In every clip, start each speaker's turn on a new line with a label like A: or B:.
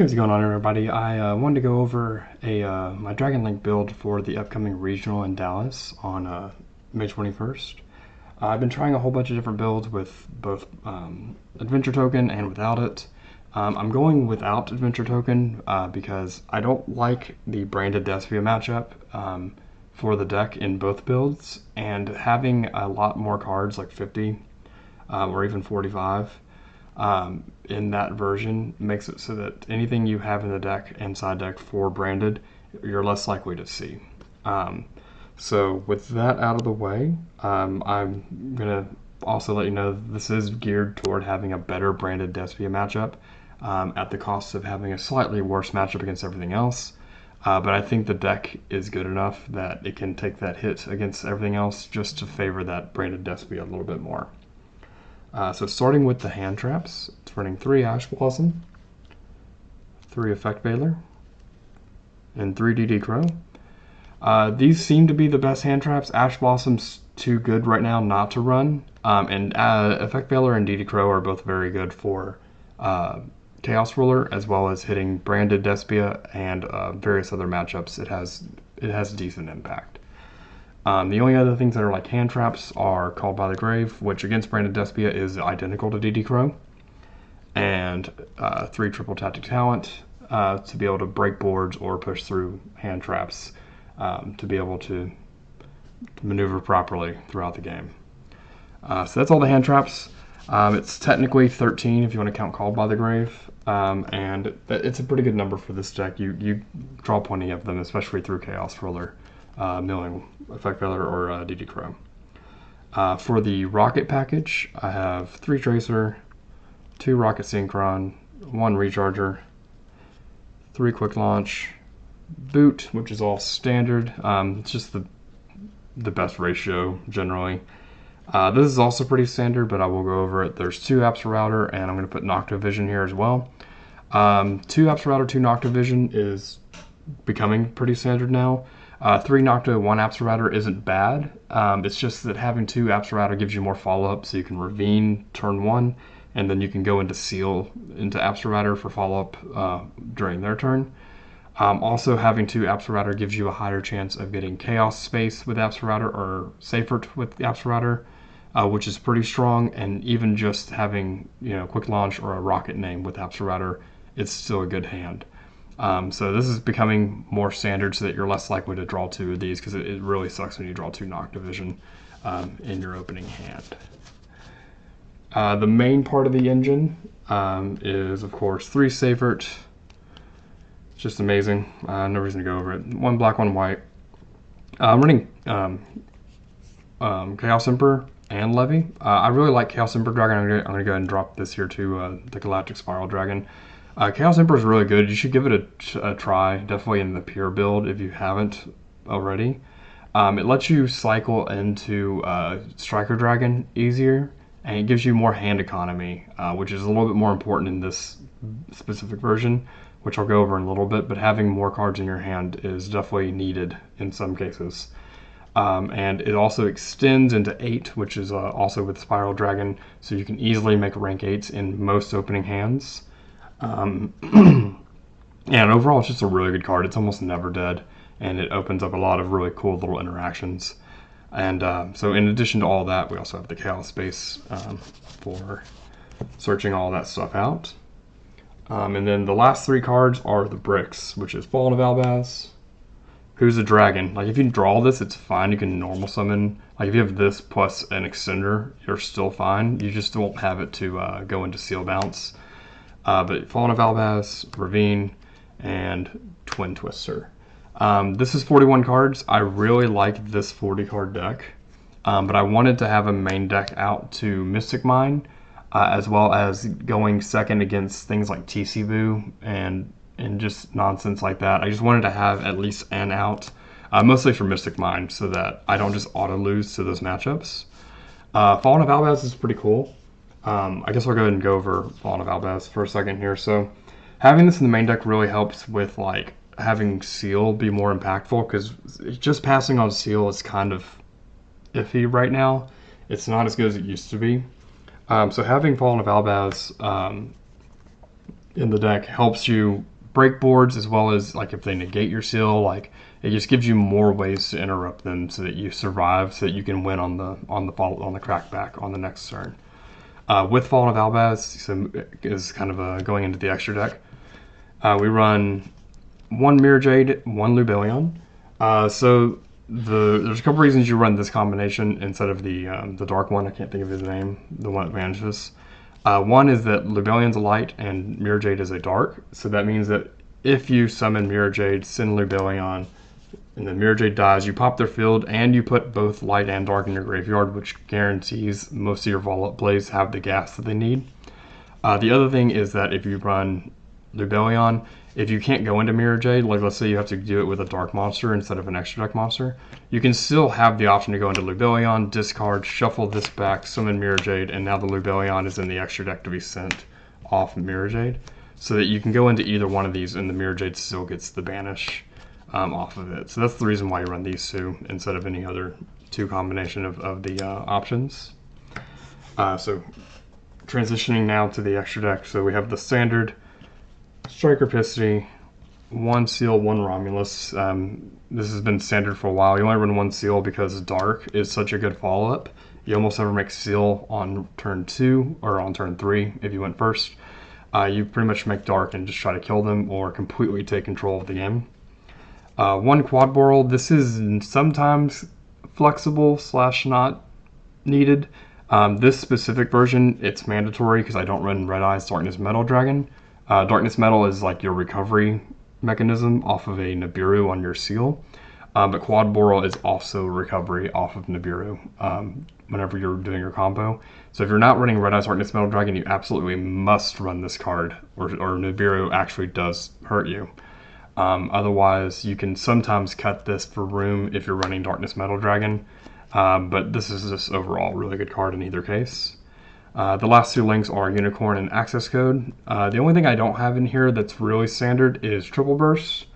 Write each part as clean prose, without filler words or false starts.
A: Hey, what's going on, everybody? I wanted to go over my Dragon Link build for the upcoming regional in Dallas on May 21st. I've been trying a whole bunch of different builds with both Adventure Token and without it. I'm going without Adventure Token because I don't like the branded Despia matchup for the deck in both builds, and having a lot more cards, like 50 or even 45, in that version makes it so that anything you have in the deck and side deck for branded, you're less likely to see. So with that out of the way, I'm gonna also let you know this is geared toward having a better branded Despia matchup at the cost of having a slightly worse matchup against everything else. But I think the deck is good enough that it can take that hit against everything else just to favor that branded Despia a little bit more. So starting with the hand traps, it's running 3 Ash Blossom, 3 Effect Veiler, and 3 DD Crow. These seem to be the best hand traps. Ash Blossom's too good right now not to run, and Effect Veiler and DD Crow are both very good for Chaos Ruler, as well as hitting branded Despia and various other matchups. It has decent impact. The only other things that are like hand traps are Called by the Grave, which against branded Despia is identical to DD Crow, and 3 triple tactic talent to be able to break boards or push through hand traps to be able to maneuver properly throughout the game. So that's all the hand traps. It's technically 13 if you want to count Called by the Grave, and it's a pretty good number for this deck. You draw plenty of them, especially through Chaos Ruler, milling, Effect Veiler, or DD Crow. For the Rocket package, I have 3 Tracer, 2 Rocket Synchron, 1 Recharger, 3 Quick Launch, Boot, which is all standard. It's just the best ratio generally. This is also pretty standard, but I will go over it. There's 2 Router, and I'm going to put Noctovision here as well. 2 Router, 2 Noctovision is becoming pretty standard now. 3 Nocto, 1 Router isn't bad. It's just that having 2 Router gives you more follow-up, so you can Ravine turn 1, and then you can go into Seal into Router for follow-up during their turn. Also, having 2 Router gives you a higher chance of getting Chaos Space with Router or Safer with Router, which is pretty strong. And even just having Quick Launch or a Rocket name with Router, it's still a good hand. So this is becoming more standard so that you're less likely to draw 2 of these, because it really sucks when you draw 2 Noctovision in your opening hand. The main part of the engine is, of course, 3 Savert. It's just amazing. No reason to go over it. 1 black, 1 white. I'm running Chaos Emperor and Levy. I really like Chaos Emperor Dragon. I'm gonna go ahead and drop this here to the Galactic Spiral Dragon. Chaos Emperor is really good. You should give it a try, definitely in the pure build if you haven't already. It lets you cycle into Striker Dragon easier, and it gives you more hand economy, which is a little bit more important in this specific version, which I'll go over in a little bit, but having more cards in your hand is definitely needed in some cases. And it also extends into 8, which is also with Spiral Dragon, so you can easily make rank 8s in most opening hands. And overall, it's just a really good card. It's almost never dead, and it opens up a lot of really cool little interactions. And so in addition to all that, we also have the Chaos Space for searching all that stuff out. And then the last 3 cards are the bricks, which is Fallen of Albaz, who's a dragon. Like, if you draw this, it's fine. You can normal summon. Like, if you have this plus an extender, you're still fine. You just won't have it to go into Seal Bounce. But Fallen of Albaz, Ravine, and Twin Twister. This is 41 cards. I really like this 40-card deck, but I wanted to have a main deck out to Mystic Mine, as well as going second against things like TC Boo and just nonsense like that. I just wanted to have at least an out, mostly for Mystic Mine, so that I don't just auto-lose to those matchups. Fallen of Albaz is pretty cool. I guess I'll go ahead and go over Fallen of Albaz for a second here. So having this in the main deck really helps with like having Seal be more impactful, because just passing on Seal is kind of iffy right now. It's not as good as it used to be. So having Fallen of Albaz in the deck helps you break boards, as well as like if they negate your seal, like it just gives you more ways to interrupt them so that you survive, so that you can win on the crackback on the next turn. With Fallen of Albaz, so is kind of going into the extra deck. We run 1 Mirror Jade, 1 Lubellion. There's a couple reasons you run this combination instead of the dark one. I can't think of his name, the one that vanishes. One is that Lubellion's a light and Mirror Jade is a dark, so that means that if you summon Mirror Jade, send Lubellion, and the Mirror Jade dies, you pop their field and you put both light and dark in your graveyard, which guarantees most of your Vault plays have the gas that they need. The other thing is that if you run Lubellion, if you can't go into Mirror Jade, like let's say you have to do it with a dark monster instead of an extra deck monster, you can still have the option to go into Lubellion, discard, shuffle this back, summon Mirror Jade, and now the Lubellion is in the extra deck to be sent off Mirror Jade, so that you can go into either one of these and the Mirror Jade still gets the banish off of it. So that's the reason why you run these two instead of any other two combination of the options. So transitioning now to the extra deck, so we have the standard Strike Rapacity, 1 Seal, 1 Romulus. This has been standard for a while. You only run 1 Seal because Dark is such a good follow-up. You almost never make Seal on turn 2 or on turn 3 if you went first. You pretty much make Dark and just try to kill them or completely take control of the game. 1 Quad Boral. This is sometimes flexible / not needed. This specific version, it's mandatory because I don't run Red Eyes Darkness Metal Dragon. Darkness Metal is like your recovery mechanism off of a Nibiru on your seal. But Quad Boral is also recovery off of Nibiru whenever you're doing your combo. So if you're not running Red Eyes Darkness Metal Dragon, you absolutely must run this card, or Nibiru actually does hurt you. Otherwise, you can sometimes cut this for room if you're running Darkness Metal Dragon, but this is just overall a really good card in either case. The last two links are Unicorn and Access Code. The only thing I don't have in here that's really standard is Triple Burst.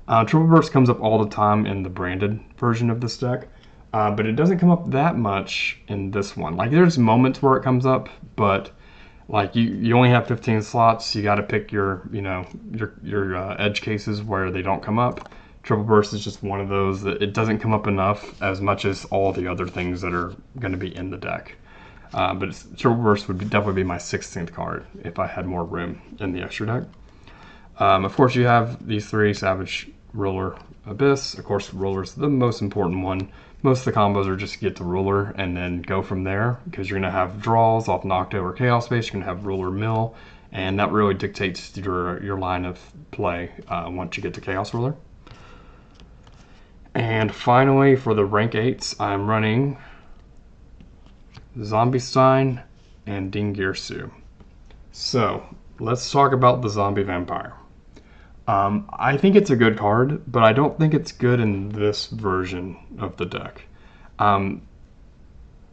A: Triple Burst comes up all the time in the branded version of this deck, but it doesn't come up that much in this one. Like there's moments where it comes up, but like you only have 15 slots. You got to pick your edge cases where they don't come up. Triple Burst is just one of those that it doesn't come up enough as much as all the other things that are going to be in the deck. But Triple Burst would definitely be my 16th card if I had more room in the extra deck. Of course, you have these three: Savage, Ruler, Abyss. Of course, Ruler's the most important one. Most of the combos are just get the Ruler and then go from there, because you're going to have draws off Nocto or Chaos Space. You're going to have Ruler Mill, and that really dictates your line of play once you get to Chaos Ruler. And finally, for the rank 8s, I'm running Zombie Stein and Dingirsu. So let's talk about the Zombie Vampire. I think it's a good card, but I don't think it's good in this version of the deck.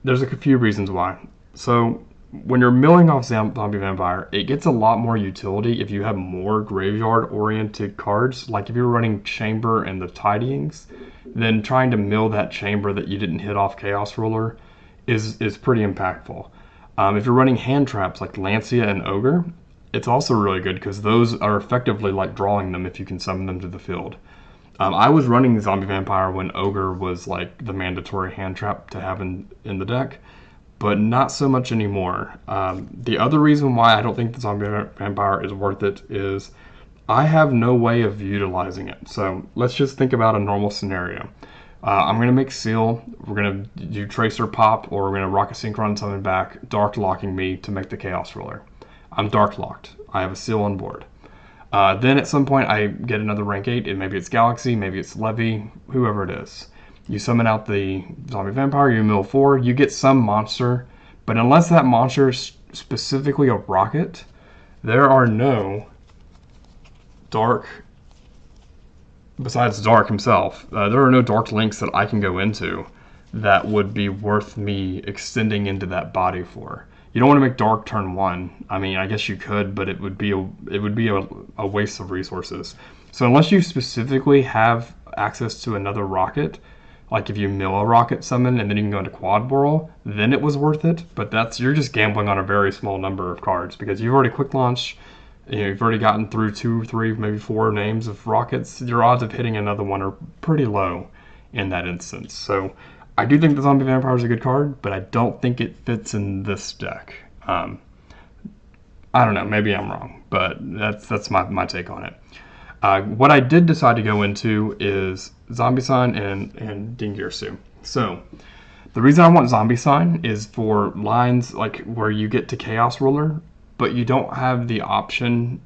A: There's a few reasons why. So when you're milling off Zombie Vampire, it gets a lot more utility if you have more graveyard-oriented cards. Like if you're running Chamber and the Tidyings, then trying to mill that Chamber that you didn't hit off Chaos Ruler is pretty impactful. If you're running hand traps like Lancia and Ogre, it's also really good because those are effectively like drawing them if you can summon them to the field. I was running Zombie Vampire when Ogre was like the mandatory hand trap to have in the deck, but not so much anymore. The other reason why I don't think the Zombie Vampire is worth it is I have no way of utilizing it. So let's just think about a normal scenario. I'm going to make Seal, we're going to do Tracer Pop, or we're going to Rocket Synchron summon back, Dark Locking me to make the Chaos Ruler. I'm Dark Locked. I have a Seal on board. Then at some point I get another rank 8, and maybe it's Galaxy, maybe it's Levy, whoever it is. You summon out the Zombie Vampire, you mill 4, you get some monster, but unless that monster is specifically a rocket, there are no Dark, besides Dark himself, there are no Dark links that I can go into that would be worth me extending into that body for. You don't want to make Dark turn 1. I mean, I guess you could, but it would be a waste of resources. So unless you specifically have access to another rocket, like if you mill a rocket summon and then you can go into Quad Boral, then it was worth it. But you're just gambling on a very small number of cards because you've already quick launched you've already gotten through 2, 3, maybe 4 names of rockets. Your odds of hitting another one are pretty low in that instance. So I do think the Zombie Vampire is a good card, but I don't think it fits in this deck. I don't know, maybe I'm wrong, but that's my take on it. What I did decide to go into is Zombie Sign and Dingirsu. So the reason I want Zombie Sign is for lines like where you get to Chaos Ruler, but you don't have the option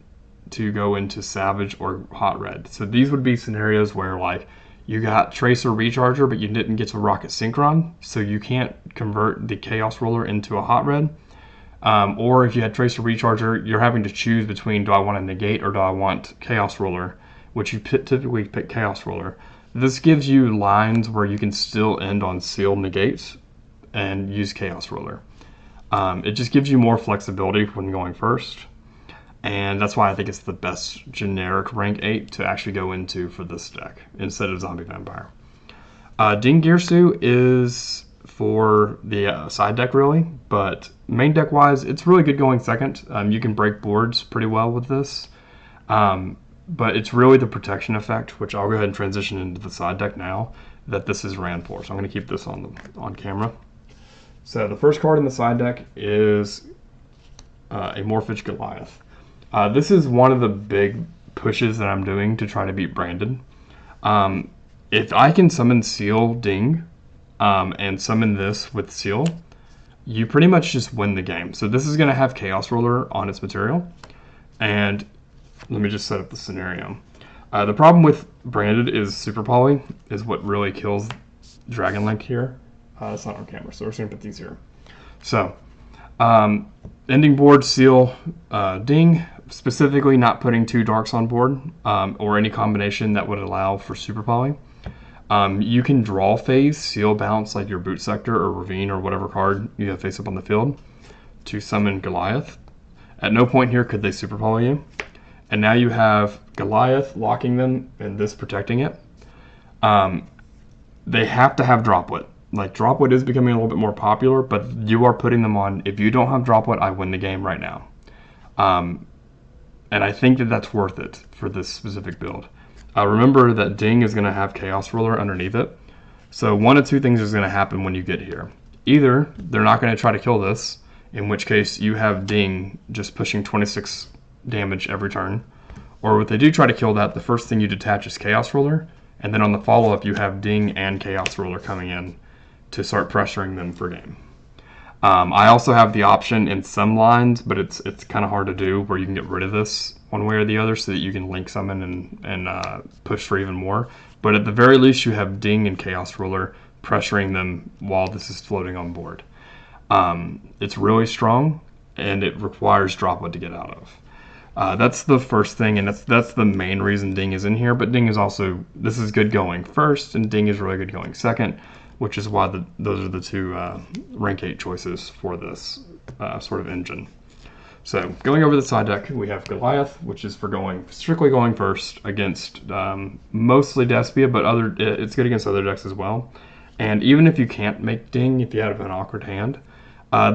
A: to go into Savage or Hot Red. So these would be scenarios where like you got Tracer Recharger, but you didn't get to Rocket Synchron, so you can't convert the Chaos Ruler into a Hot Red. Or if you had Tracer Recharger, you're having to choose between, do I want to negate or do I want Chaos Ruler, which you typically pick Chaos Ruler. This gives you lines where you can still end on Sealed Negate and use Chaos Ruler. It just gives you more flexibility when going first, and that's why I think it's the best generic rank 8 to actually go into for this deck instead of Zombie Vampire. Dingirsu is for the side deck really, but main deck wise, it's really good going second. You can break boards pretty well with this, but it's really the protection effect, which I'll go ahead and transition into the side deck now, that this is ran for. So I'm going to keep this on camera. So the first card in the side deck is a Morphage Goliath. This is one of the big pushes that I'm doing to try to beat Branded. If I can summon Seal Ding and summon this with Seal, you pretty much just win the game. So this is going to have Chaos Ruler on its material. And let me just set up the scenario. The problem with Branded is Super Poly is what really kills Dragon Link here. It's not on camera, so we're just going to put these here. So, ending board, Seal, Ding, specifically not putting 2 Darks on board, or any combination that would allow for Super Poly. You can draw phase, Seal, Bounce, like your Boot Sector or Ravine or whatever card you have face up on the field, to summon Goliath. At no point here could they Super Poly you. And now you have Goliath locking them and this protecting it. They have to have Droplet. Like, Droplet is becoming a little bit more popular, but you are putting them on, if you don't have Droplet, I win the game right now. And I think that that's worth it for this specific build. Remember that Ding is going to have Chaos Ruler underneath it. So one of two things is going to happen when you get here. Either they're not going to try to kill this, in which case you have Ding just pushing 26 damage every turn. Or if they do try to kill that, the first thing you detach is Chaos Ruler, and then on the follow-up you have Ding and Chaos Ruler coming in to start pressuring them for game. I also have the option in some lines, but it's kind of hard to do, where you can get rid of this one way or the other so that you can link summon and push for even more. But at the very least, you have Ding and Chaos Ruler pressuring them while this is floating on board. It's really strong, and it requires Droplet to get out of. That's the first thing, and that's the main reason Ding is in here. But Ding is also, this is good going first, and Ding is really good going second, which is why those are the two rank 8 choices for this sort of engine. So going over the side deck, we have Goliath, which is for strictly going first against mostly Despia, but it's good against other decks as well. And even if you can't make Ding, if you have an awkward hand,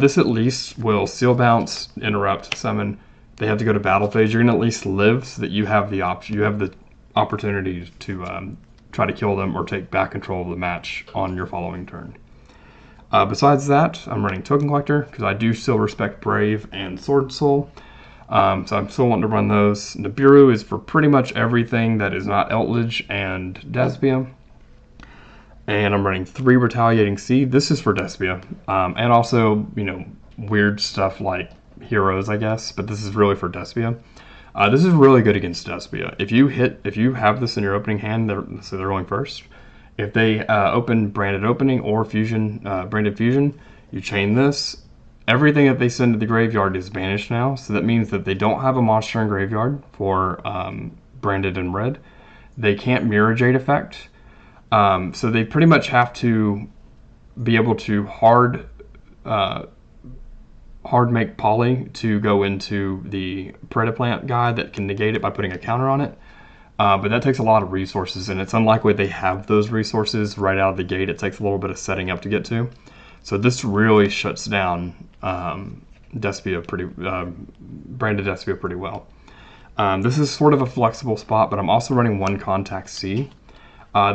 A: this at least will Seal Bounce, Interrupt, Summon. They have to go to battle phase. You're going to at least live so that you have the option. You have the opportunity to try to kill them or take back control of the match on your following turn. Besides that, I'm running Token Collector because I do still respect Brave and Sword Soul. So I'm still wanting to run those. Nibiru is for pretty much everything that is not Eldritch and Despia. And I'm running 3 Retaliating Seed. This is for Despia. And also, weird stuff like Heroes, I guess. But this is really for Despia. This is really good against Despia. If you have this in your opening hand, so they're going first. If they open Branded Opening or Fusion, Branded Fusion, you chain this. Everything that they send to the graveyard is banished now, so that means that they don't have a monster in graveyard for Branded and Red. They can't Mirror Jade effect, so they pretty much have to be able to hard make Poly to go into the Predaplant guy that can negate it by putting a counter on it. But that takes a lot of resources, and it's unlikely they have those resources right out of the gate. It takes a little bit of setting up to get to. So this really shuts down Branded Despia pretty well. This is sort of a flexible spot, but I'm also running one Contact C.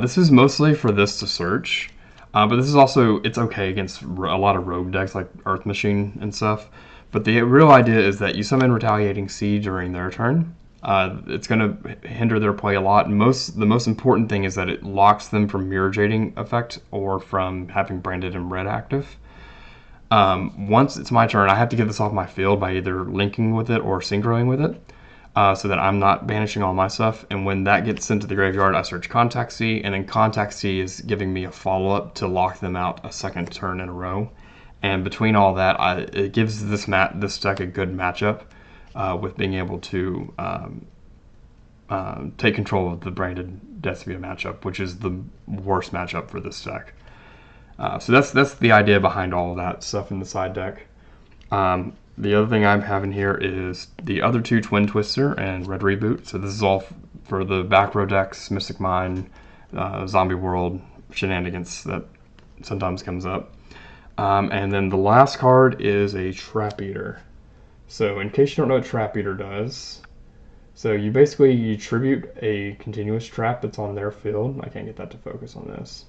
A: This is mostly for this to search, but this is also, it's okay against a lot of rogue decks like Earth Machine and stuff. But the real idea is that you summon Retaliating C during their turn. It's going to hinder their play a lot. The most important thing is that it locks them from Mirror Jading effect or from having Branded in red active. Once it's my turn, I have to get this off my field by either linking with it or synchroing with it, so that I'm not banishing all my stuff. And when that gets sent to the graveyard, I search Contact C, and then Contact C is giving me a follow-up to lock them out a second turn in a row. And between all that, it gives this deck a good matchup with being able to take control of the Branded Decibel matchup, which is the worst matchup for this deck. So that's the idea behind all of that stuff in the side deck. The other thing I'm having here is the other two Twin Twister and Red Reboot. So this is all for the back row decks, Mystic Mine, Zombie World shenanigans that sometimes comes up. And then the last card is a Trap Eater. So in case you don't know what Trap Eater does, so you tribute a continuous trap that's on their field. I can't get that to focus on this.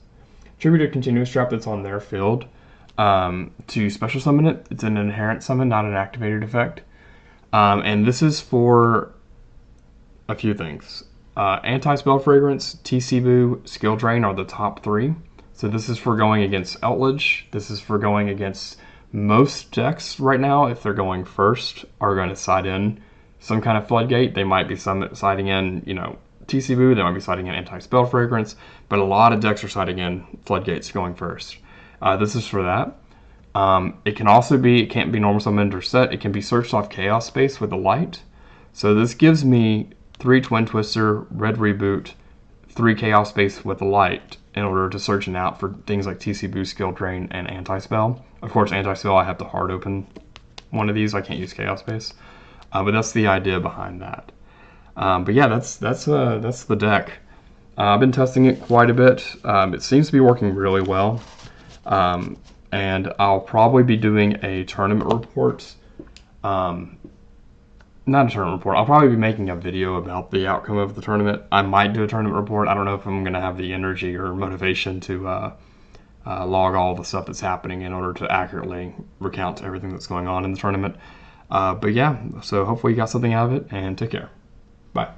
A: Tribute a continuous trap that's on their field to special summon it. It's an inherent summon, not an activated effect. And this is for a few things. Anti-Spell Fragrance, TC Boo, Skill Drain are the top three. So this is for going against Outlage. This is for going against most decks right now. If they're going first, are going to side in some kind of Floodgate. They might be siding in, TC Boo, they might be siding in Anti-Spell Fragrance, but a lot of decks are siding in Floodgates going first. This is for that. It can't be normal summoned or set. It can be searched off Chaos Space with a light. So this gives me 3 Twin Twister, Red Reboot, 3 Chaos Space with a light in order to search it out for things like TC Boo, Skill Drain, and Anti-Spell. Of course, Anti-Spell, I have to hard open one of these. I can't use Chaos Space. But that's the idea behind that. But yeah, that's the deck. I've been testing it quite a bit. It seems to be working really well. And I'll probably be doing a tournament report. Not a tournament report. I'll probably be making a video about the outcome of the tournament. I might do a tournament report. I don't know if I'm going to have the energy or motivation to log all the stuff that's happening in order to accurately recount everything that's going on in the tournament. But yeah, so hopefully you got something out of it, and take care. Bye.